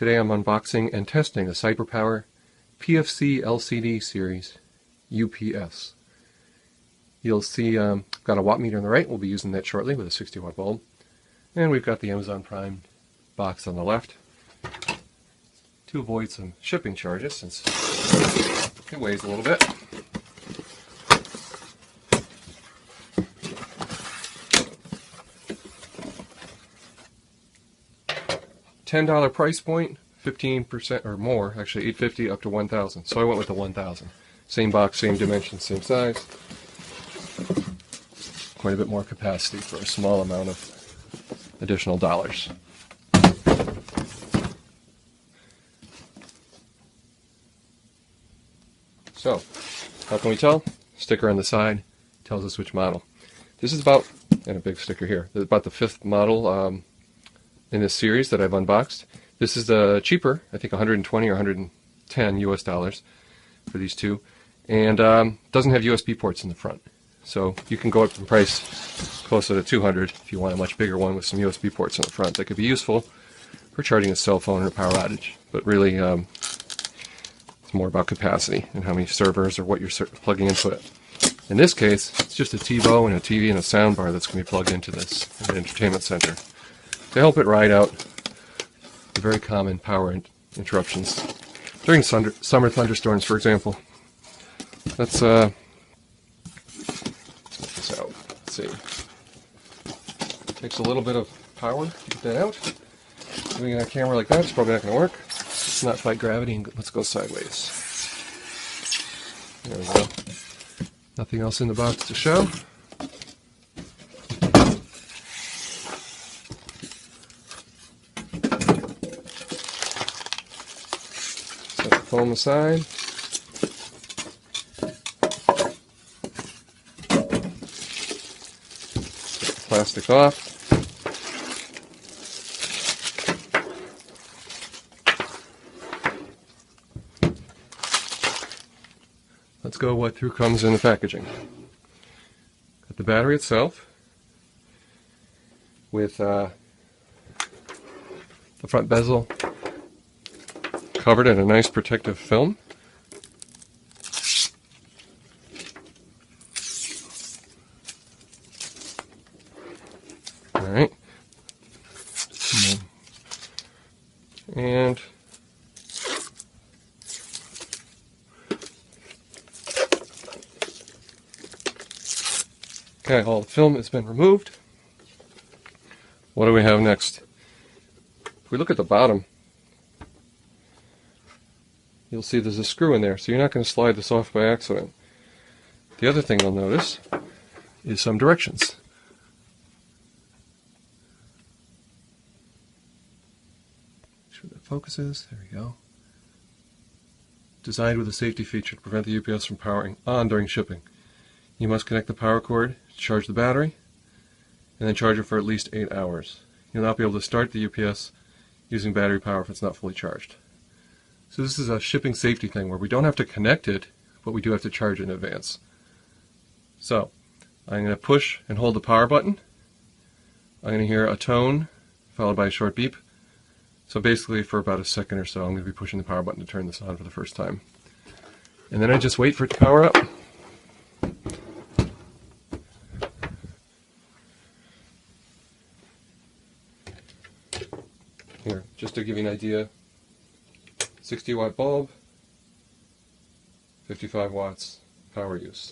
Today I'm unboxing and testing the CyberPower PFCLCD series UPS. You'll see got a watt meter on the right. We'll be using that shortly with a 60 watt bulb. And we've got the Amazon Prime box on the left to avoid some shipping charges since it weighs a little bit. $10 price point, 15% or more, actually $850 up to $1,000. So I went with the $1,000. Same box, same dimensions, same size. Quite a bit more capacity for a small amount of additional dollars. So, how can we tell? Sticker on the side tells us which model. This is about, and a big sticker here, about the 5th model in this series that I've unboxed. This is cheaper, I think 120 or 110 US dollars for these two, and doesn't have USB ports in the front. So you can go up in price closer to 200 if you want a much bigger one with some USB ports in the front. That could be useful for charging a cell phone or a power outage, but really it's more about capacity and how many servers or what you're plugging into it. In this case, it's just a TiVo and a TV and a sound bar that's going to be plugged into this in an entertainment center to help it ride out the very common power interruptions during summer thunderstorms, for example. Let's check this out. Let's see. Takes a little bit of power to get that out. Doing a camera like that, it's probably not going to work. Let's not fight gravity and let's go sideways. There we go. Nothing else in the box to show. Set the foam aside. Get the plastic off. Let's go what through comes in the packaging. Got the battery itself with the front bezel covered in a nice protective film. Alright. And okay, all the film has been removed. What do we have next? If we look at the bottom, you'll see there's a screw in there, so you're not going to slide this off by accident. The other thing you'll notice is some directions. Make sure that focuses. There we go. Designed with a safety feature to prevent the UPS from powering on during shipping. You must connect the power cord to charge the battery, and then charge it for at least 8 hours. You'll not be able to start the UPS using battery power if it's not fully charged. So this is a shipping safety thing where we don't have to connect it, but we do have to charge it in advance. So, I'm going to push and hold the power button. I'm going to hear a tone, followed by a short beep. So basically for about a second or so, I'm going to be pushing the power button to turn this on for the first time. And then I just wait for it to power up. Here, just to give you an idea, 60 watt bulb, 55 watts power use.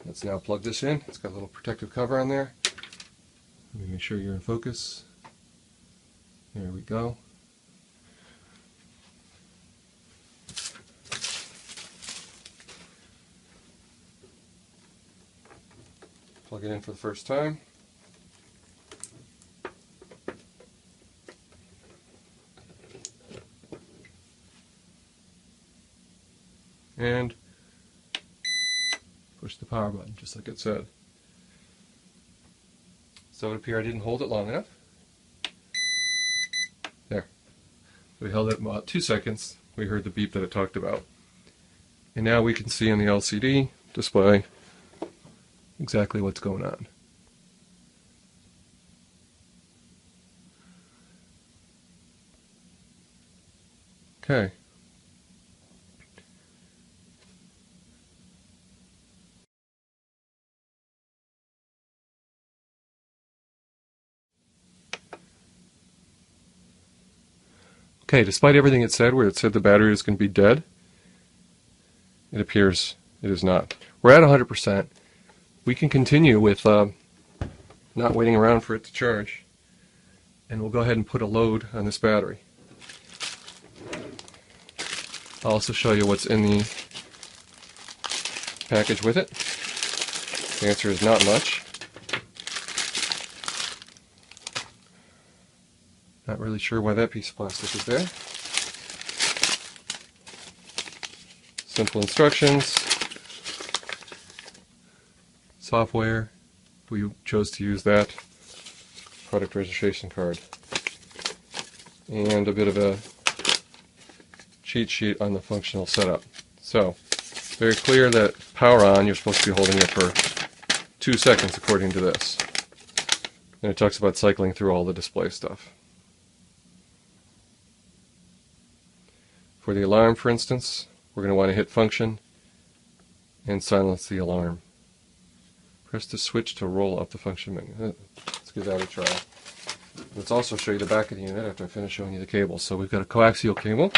Let's now plug this in. It's got a little protective cover on there. Let me make sure you're in focus. There we go. Plug it in for the first time. And push the power button, just like it said. So it would appear I didn't hold it long enough. There. We held it about 2 seconds. We heard the beep that it talked about. And now we can see on the LCD display exactly what's going on. Okay. Okay, despite everything it said, where it said the battery is going to be dead, it appears it is not. We're at 100%. We can continue with not waiting around for it to charge, and we'll go ahead and put a load on this battery. I'll also show you what's in the package with it. The answer is not much. Not really sure why that piece of plastic is there. Simple instructions. Software, if we chose to use that. Product registration card. And a bit of a cheat sheet on the functional setup. So, very clear that power on, you're supposed to be holding it for 2 seconds according to this. And it talks about cycling through all the display stuff. For the alarm, for instance, we're going to want to hit function and silence the alarm. Press the switch to roll up the function menu. Let's give that a try. Let's also show you the back of the unit after I finish showing you the cable. So we've got a coaxial cable.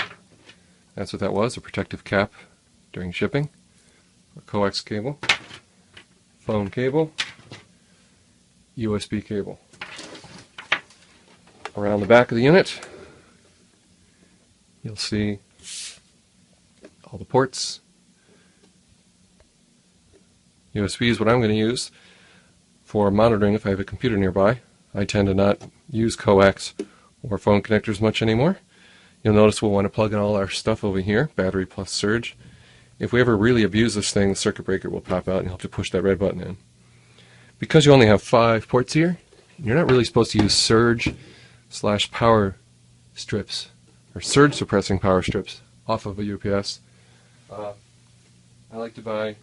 That's what that was, a protective cap during shipping. A coax cable, phone cable, USB cable. Around the back of the unit, you'll see all the ports. USB is what I'm going to use for monitoring if I have a computer nearby. I tend to not use coax or phone connectors much anymore. You'll notice we'll want to plug in all our stuff over here, battery plus surge. If we ever really abuse this thing, the circuit breaker will pop out and you'll have to push that red button in. Because you only have 5 ports here, you're not really supposed to use surge/power strips or surge suppressing power strips off of a UPS. I like to buy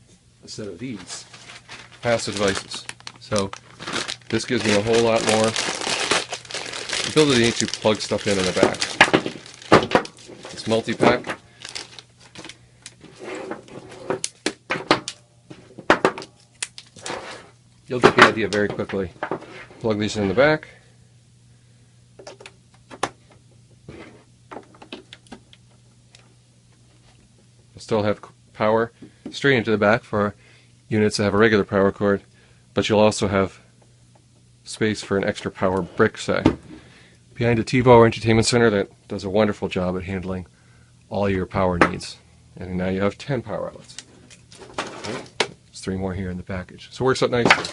a set of these passive devices. So this gives me a whole lot more ability to plug stuff in the back. This multi-pack you'll get the idea very quickly. Plug these in the back. You'll still have power straight into the back for units that have a regular power cord, but you'll also have space for an extra power brick, say. Behind a TiVo or entertainment center that does a wonderful job at handling all your power needs. And now you have 10 power outlets. There's 3 more here in the package. So it works out nicely.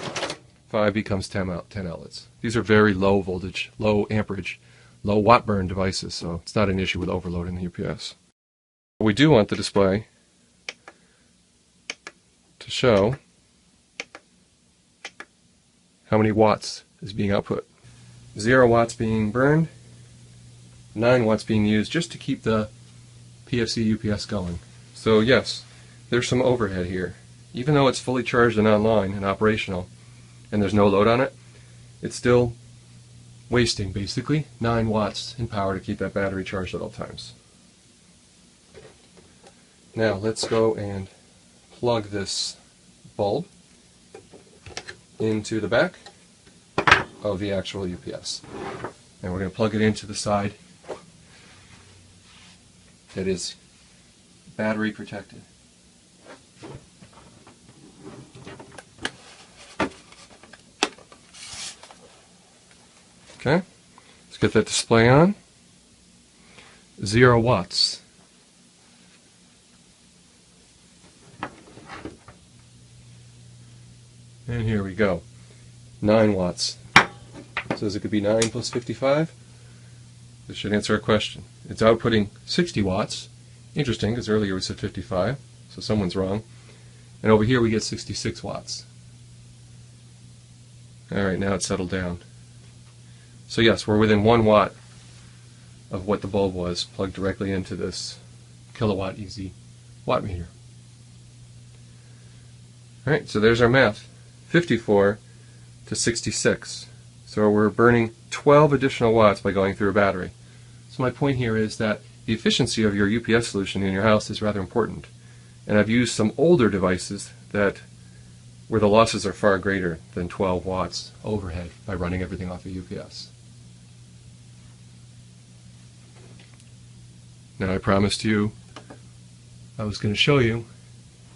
5 becomes 10 outlets. These are very low voltage, low amperage, low watt burn devices, so it's not an issue with overloading the UPS. We do want the display to show how many watts is being output. 0 watts being burned, 9 watts being used just to keep the PFC UPS going. So yes, there's some overhead here. Even though it's fully charged and online and operational, and there's no load on it, it's still wasting basically 9 watts in power to keep that battery charged at all times. Now let's go and plug this bulb into the back of the actual UPS. And we're going to plug it into the side that is battery protected. Okay, let's get that display on. 0 watts. And here we go. 9 watts. Says it could be 9 plus 55. This should answer our question. It's outputting 60 watts. Interesting, because earlier we said 55, so someone's wrong. And over here we get 66 watts. Alright, now it's settled down. So yes, we're within 1 watt of what the bulb was plugged directly into this kilowatt easy watt meter. Alright, so there's our math. 54 to 66. So we're burning 12 additional watts by going through a battery. So my point here is that the efficiency of your UPS solution in your house is rather important. And I've used some older devices where the losses are far greater than 12 watts overhead by running everything off of UPS. Now, I promised you I was going to show you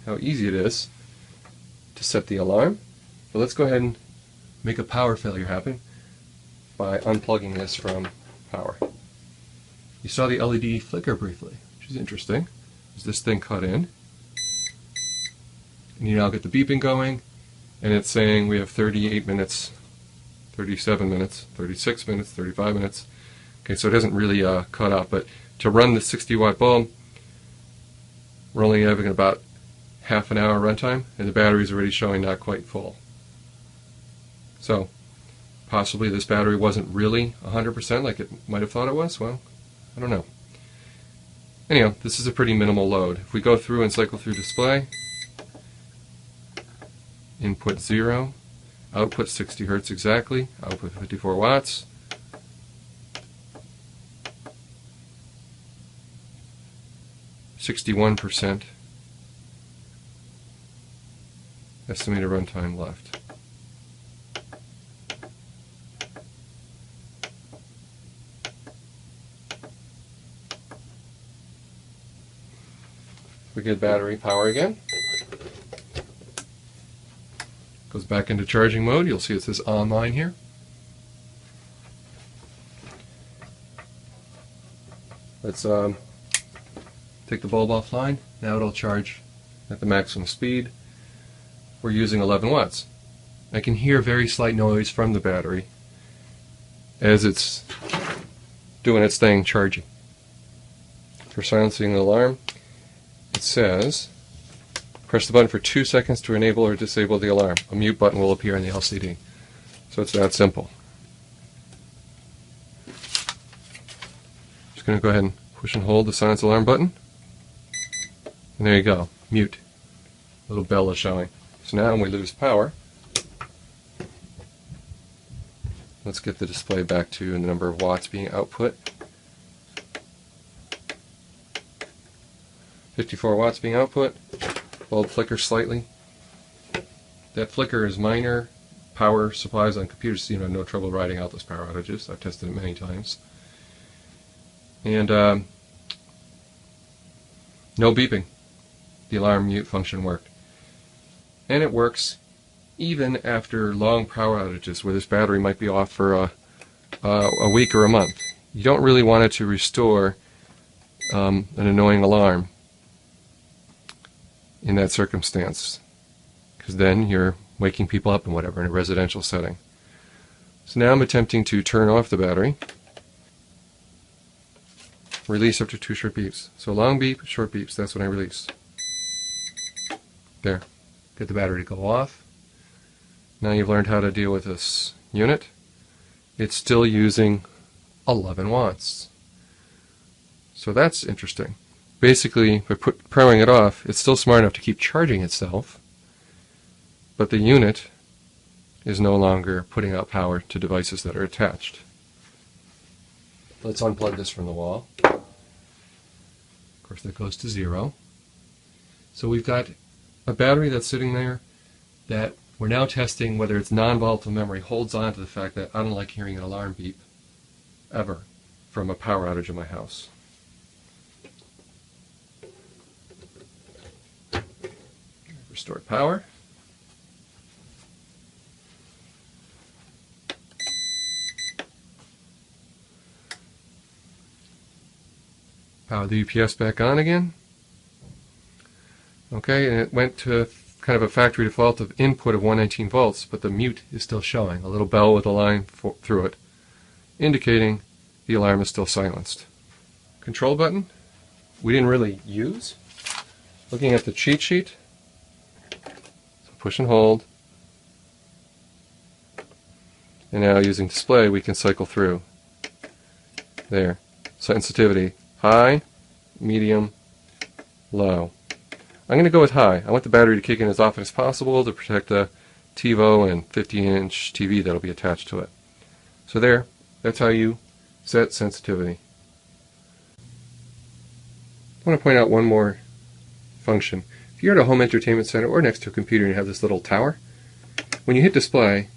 how easy it is to set the alarm. But let's go ahead and make a power failure happen by unplugging this from power. You saw the LED flicker briefly, which is interesting. There's this thing cut in. And you now get the beeping going, and it's saying we have 38 minutes, 37 minutes, 36 minutes, 35 minutes. Okay, so it hasn't really cut out, but to run the 60 watt bulb, we're only having about half an hour runtime, and the battery's already showing not quite full. So, possibly this battery wasn't really 100% like it might have thought it was. Well, I don't know. Anyhow, this is a pretty minimal load. If we go through and cycle through display, input 0, output 60 Hertz exactly, output 54 watts. %, estimated runtime left. We get battery power again. Goes back into charging mode. You'll see it says online here. Let's take the bulb offline. Now it'll charge at the maximum speed. We're using 11 watts. I can hear very slight noise from the battery as it's doing its thing charging. For silencing the alarm, it says press the button for 2 seconds to enable or disable the alarm. A mute button will appear on the LCD. So it's that simple. Just going to go ahead and push and hold the silence alarm button. And there you go. Mute. Little bell is showing. So now when we lose power, let's get the display back to the number of watts being output. 54 watts being output. Bulb flickers slightly. That flicker is minor. Power supplies on computers seem to have no trouble riding out those power outages. I've tested it many times. And no beeping. The alarm mute function worked. And it works even after long power outages where this battery might be off for a week or a month. You don't really want it to restore an annoying alarm in that circumstance, because then you're waking people up and whatever in a residential setting. So now I'm attempting to turn off the battery. Release after 2 short beeps. So long beep, short beeps, that's when I release. There. Get the battery to go off. Now you've learned how to deal with this unit. It's still using 11 watts. So that's interesting. Basically, by powering it off, it's still smart enough to keep charging itself, but the unit is no longer putting out power to devices that are attached. Let's unplug this from the wall. Of course, that goes to 0. So we've got a battery that's sitting there that we're now testing whether its non-volatile memory holds on to the fact that I don't like hearing an alarm beep ever from a power outage in my house. Restore power. Power the UPS back on again. Okay, and it went to kind of a factory default of input of 119 volts, but the mute is still showing, a little bell with a line through it, indicating the alarm is still silenced. Control button, we didn't really use. Looking at the cheat sheet, so push and hold, and now using display we can cycle through. There, sensitivity, high, medium, low. I'm going to go with high. I want the battery to kick in as often as possible to protect the TiVo and 50-inch TV that will be attached to it. So there, that's how you set sensitivity. I want to point out one more function. If you're at a home entertainment center or next to a computer and you have this little tower, when you hit display,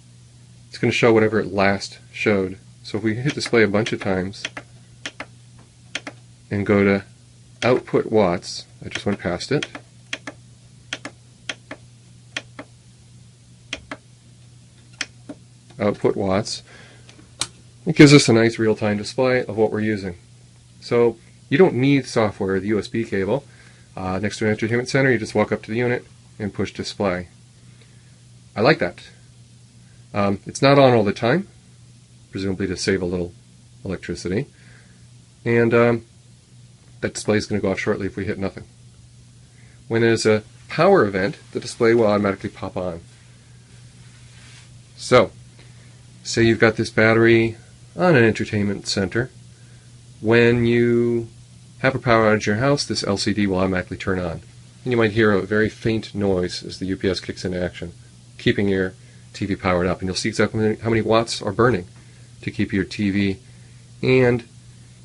it's going to show whatever it last showed. So if we hit display a bunch of times and go to output watts, I just went past it, output watts, it gives us a nice real-time display of what we're using. So you don't need software or the USB cable. Next to an entertainment center, you just walk up to the unit and push display. I like that. It's not on all the time, presumably to save a little electricity. And that display is going to go off shortly if we hit nothing. When there's a power event, the display will automatically pop on. So, say you've got this battery on an entertainment center. When you have a power outage in your house, this LCD will automatically turn on. And you might hear a very faint noise as the UPS kicks into action, keeping your TV powered up. And you'll see exactly how many watts are burning to keep your TV and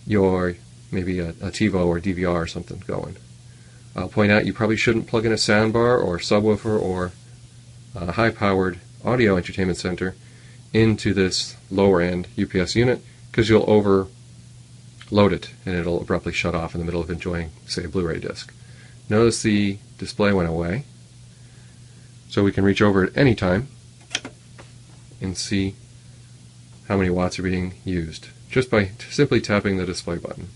your maybe a TiVo or DVR or something going. I'll point out you probably shouldn't plug in a soundbar or subwoofer or a high-powered audio entertainment center into this lower-end UPS unit, because you'll overload it and it'll abruptly shut off in the middle of enjoying, say, a Blu-ray disc. Notice the display went away, so we can reach over at any time and see how many watts are being used just by simply tapping the display button.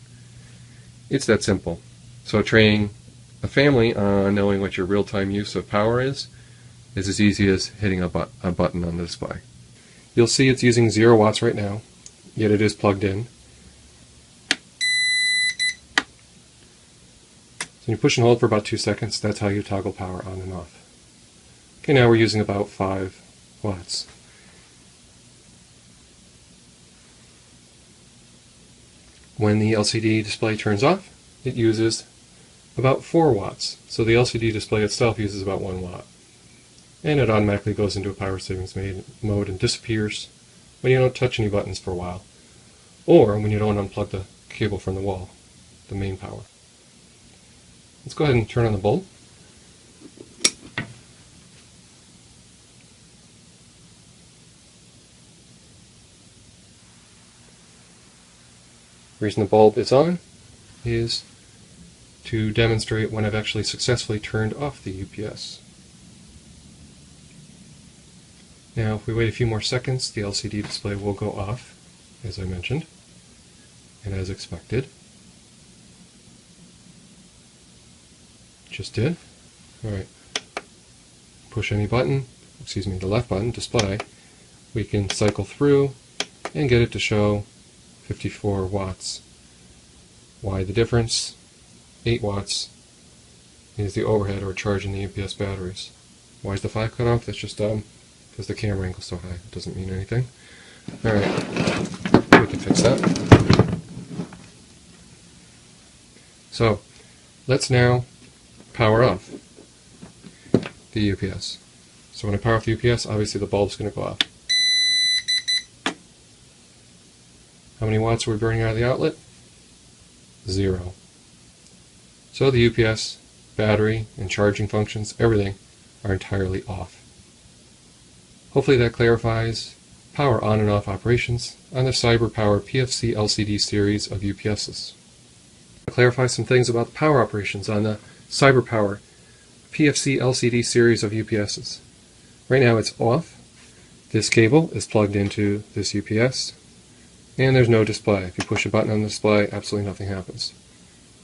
It's that simple. So training a family on knowing what your real-time use of power is as easy as hitting a button on the display. You'll see it's using 0 watts right now, yet it is plugged in. So you push and hold for about 2 seconds. That's how you toggle power on and off. Okay, now we're using about 5 watts. When the LCD display turns off, it uses about 4 watts. So the LCD display itself uses about 1 watt. And it automatically goes into a power savings mode and disappears when you don't touch any buttons for a while, or when you don't unplug the cable from the wall, the main power. Let's go ahead and turn on the bulb. The reason the bulb is on is to demonstrate when I've actually successfully turned off the UPS. Now, if we wait a few more seconds, the LCD display will go off, as I mentioned, and as expected. Just did. Alright. Push any button, the left button, display. We can cycle through and get it to show 54 watts. Why the difference? 8 watts is the overhead or charge in the UPS batteries. Why is the 5 cut off? That's just because the camera angle's so high. It doesn't mean anything. Alright, we can fix that. So, let's now power off the UPS. So when I power off the UPS, obviously the bulb's going to go off. How many watts are we burning out of the outlet? 0. So the UPS, battery, and charging functions, everything, are entirely off. Hopefully that clarifies power on and off operations on the CyberPower PFCLCD series of UPSs. I'll clarify some things about the power operations on the CyberPower PFCLCD series of UPSs. Right now it's off. This cable is plugged into this UPS, and there's no display. If you push a button on the display, absolutely nothing happens.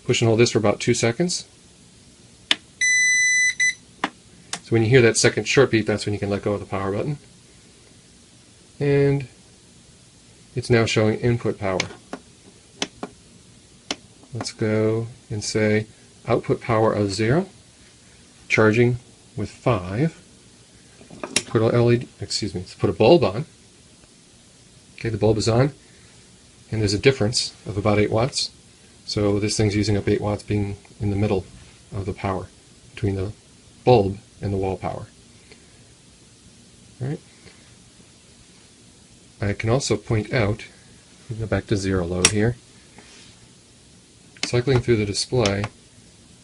Push and hold this for about 2 seconds. So when you hear that second short beep, that's when you can let go of the power button. And it's now showing input power. Let's go and say output power of 0, charging with 5. Put a LED, let's put a bulb on. Okay, the bulb is on, and there's a difference of about 8 watts. So this thing's using up 8 watts, being in the middle of the power between the bulb and the wall power. Alright. I can also point out, go back to 0 load here, cycling through the display,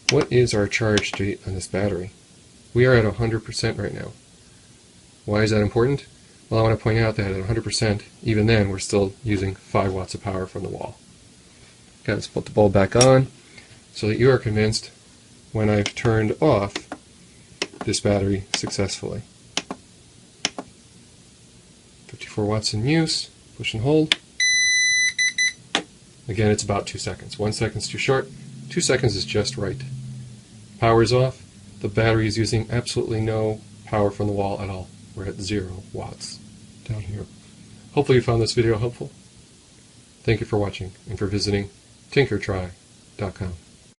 What is our charge state on this battery? We are at 100% right now. Why is that important? Well, I want to point out that at 100%, even then, we're still using 5 watts of power from the wall. Okay, let's put the bulb back on so that you are convinced when I've turned off this battery successfully. 54 watts in use, push and hold. Again, it's about 2 seconds. 1 second is too short, 2 seconds is just right. Power is off. The battery is using absolutely no power from the wall at all. We're at 0 watts down here. Hopefully you found this video helpful. Thank you for watching and for visiting tinkertry.com.